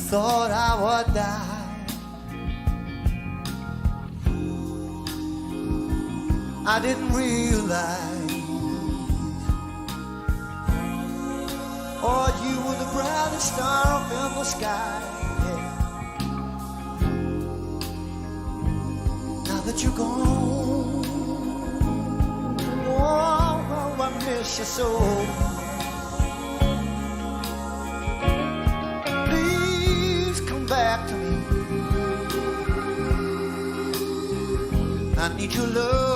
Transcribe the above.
thought I would die. I didn't realize, oh, you were the brightest star up in the sky. Yeah. Now that you're gone, oh, I miss you so. Back to me. I need your love.